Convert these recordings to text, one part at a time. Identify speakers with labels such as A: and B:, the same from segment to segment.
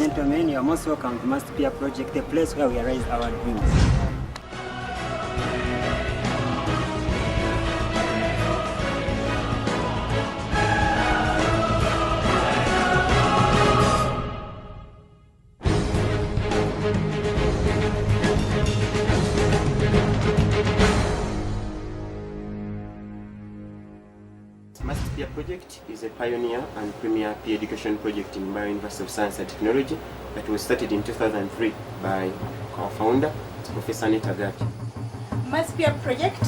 A: and gentlemen, you are most welcome to Must Peer Project, the place where we realize our dreams.
B: Must Peer Project is a pioneer and premier peer education project in Mbarara University of Science and Technology that was started in 2003 by our founder, Professor Nita Gati.
C: Must Peer Project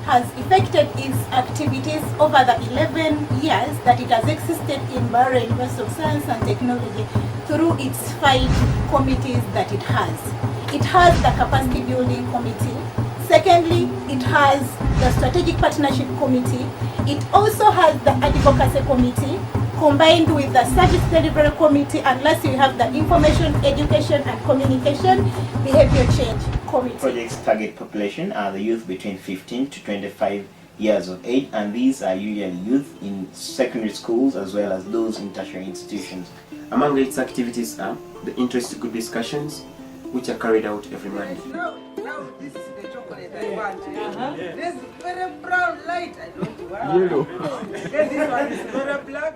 C: has effected its activities over the 11 years that it has existed in Mbarara University of Science and Technology through its 5 committees that it has. It has the Capacity Building Committee. Secondly, it has the Strategic Partnership Committee. It also has the Advocacy Committee combined with the Service Delivery Committee, and lastly we have the Information, Education and Communication Behavior Change Committee.
D: Project's target population are the youth between 15 to 25 years of age, and these are usually youth in secondary schools as well as those in tertiary institutions.
B: Among its activities are the interest group discussions, which are carried out every Monday.
E: Now this is the chocolate I want. This is very brown light. I don't want.
B: Yellow.
E: This one is very black.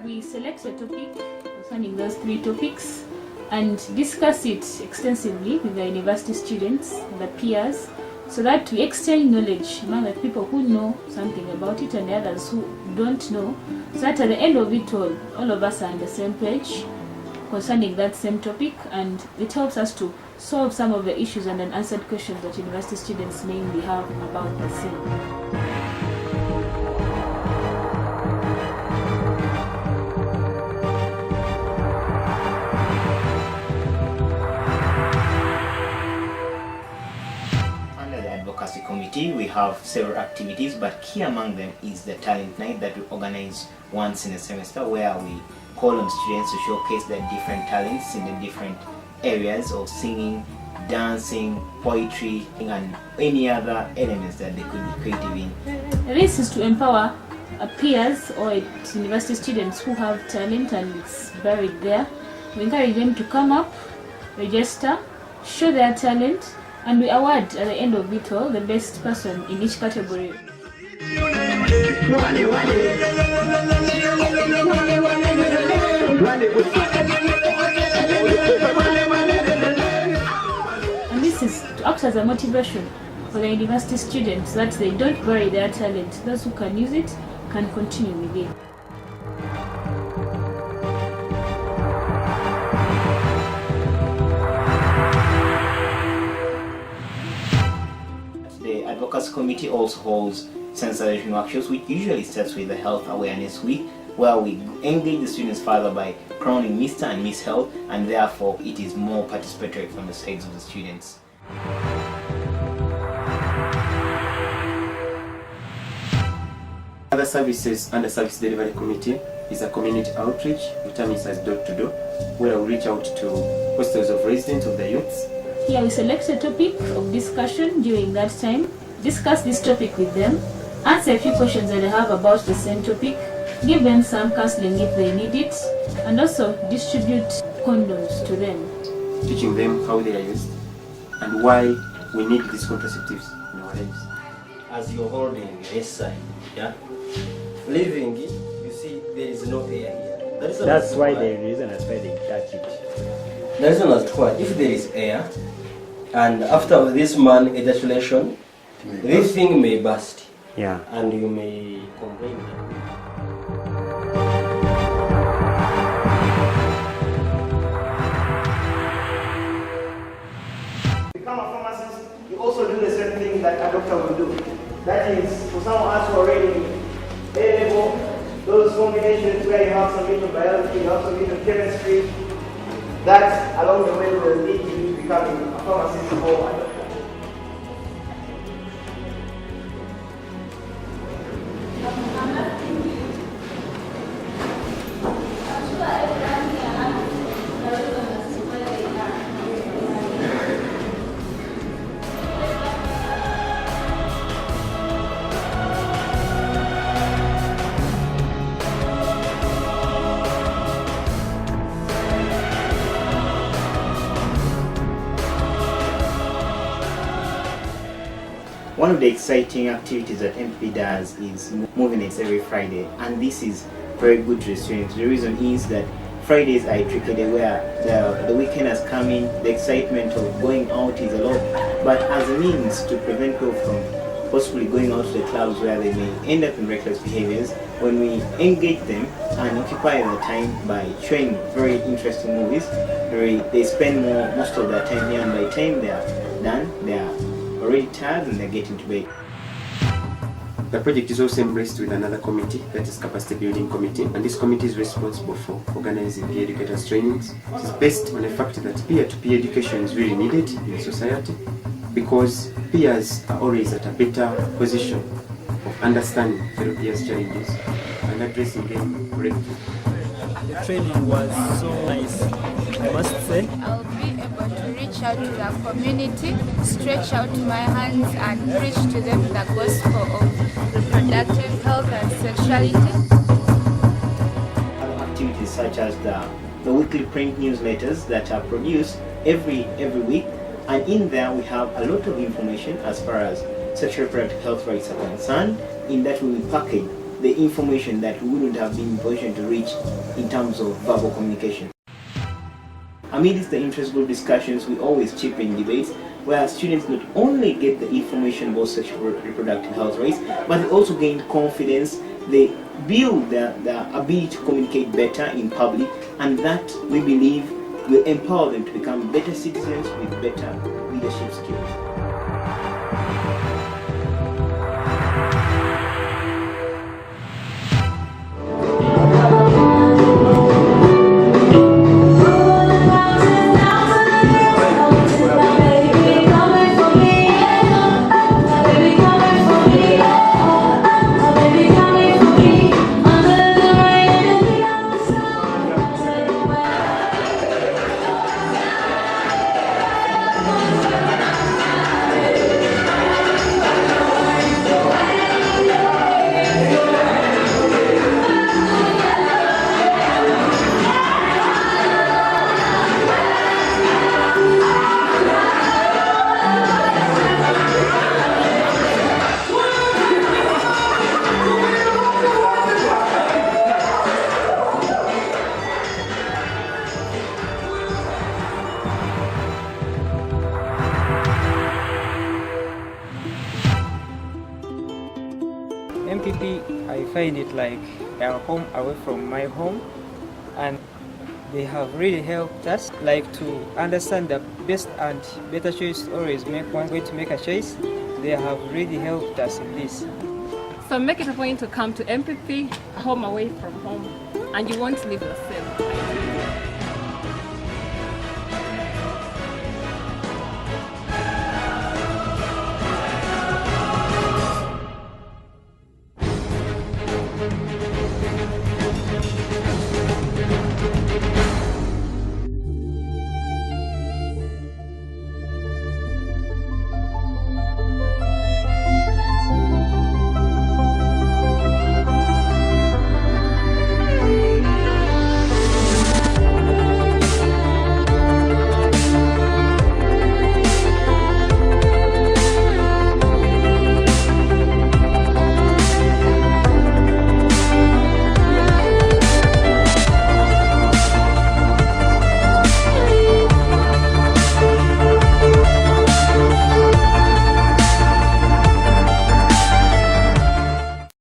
F: We select a topic concerning those 3 topics and discuss it extensively with the university students, the peers, so that we exchange knowledge among the people who know something about it and the others who don't know, so that at the end of it all of us are on the same page concerning that same topic, and it helps us to solve some of the issues and unanswered questions that university students mainly have about the same.
D: Advocacy Committee, we have several activities, but key among them is the talent night that we organize once in a semester, where we call on students to showcase their different talents in the different areas of singing, dancing, poetry, and any other elements that they could be creative in.
F: This is to empower peers or university students who have talent and it's buried there. We encourage them to come up, register, show their talent, and we award at the end of it all the best person in each category. And this is to act as a motivation for the university students that they don't bury their talent. Those who can use it can continue with it.
D: The Advocacy Committee also holds sensitization workshops, which usually starts with the Health Awareness Week, where we engage the students further by crowning Mr. and Miss Health, and therefore it is more participatory from the sides of the students.
B: Other services under Service Delivery Committee is a community outreach, which terms as door-to-door, where we reach out to hostels of residents of the youths.
F: Here we select a topic of discussion during that time, discuss this topic with them, answer a few questions that they have about the same topic, give them some counseling if they need it, and also distribute condoms to them.
B: Teaching them how they are used and why we need these contraceptives in our lives.
G: As you're holding this side, yeah? Living it, you see there is no air here.
A: That's why the reason that's why they touch it.
G: The reason as to why, if there is air, and after this man ejaculation, this thing may burst.
A: Yeah.
G: And you may complain.
H: Become a pharmacist, you also do the same thing that a doctor will do. That is, for some of us who are already A-level, those combinations where you have some bit of biology, you have some bit of chemistry, that along the way will lead you to becoming a pharmacist or a doctor.
D: One of the exciting activities that MP does is moving it every Friday, and this is very good to the students. The reason is that Fridays are a tricky day where the weekend has come in, the excitement of going out is a lot, but as a means to prevent people from possibly going out to the clubs where they may end up in reckless behaviors, when we engage them and occupy their time by showing very interesting movies, they spend most of their time here, and by the time they are done, they are already tired and they're getting to bed.
B: The project is also embraced with another committee, that is Capacity Building Committee, and this committee is responsible for organizing peer educators trainings. It is based on the fact that peer-to-peer education is really needed in society, because peers are always at a better position of understanding fellow peers' challenges and addressing them correctly.
A: The training was so nice, I must say.
I: I'll be able to reach out to the community, stretch out my hands and preach to them the gospel of reproductive health and sexuality.
D: Other activities such as the weekly print newsletters that are produced every week, and in there we have a lot of information as far as sexual reproductive health rights are concerned, in that we will package the information that we wouldn't have been in position to reach in terms of verbal communication. Amidst the interest group discussions, we always chip in debates where students not only get the information about sexual reproductive health rights, but they also gain confidence, they build their ability to communicate better in public, and that, we believe, will empower them to become better citizens with better leadership skills.
J: MPP, I find it like a home away from my home, and they have really helped us like to understand the best and better choice. Always make one going to make a choice. They have really helped us in this.
K: So make it a point to come to MPP, home away from home, and you won't live the same.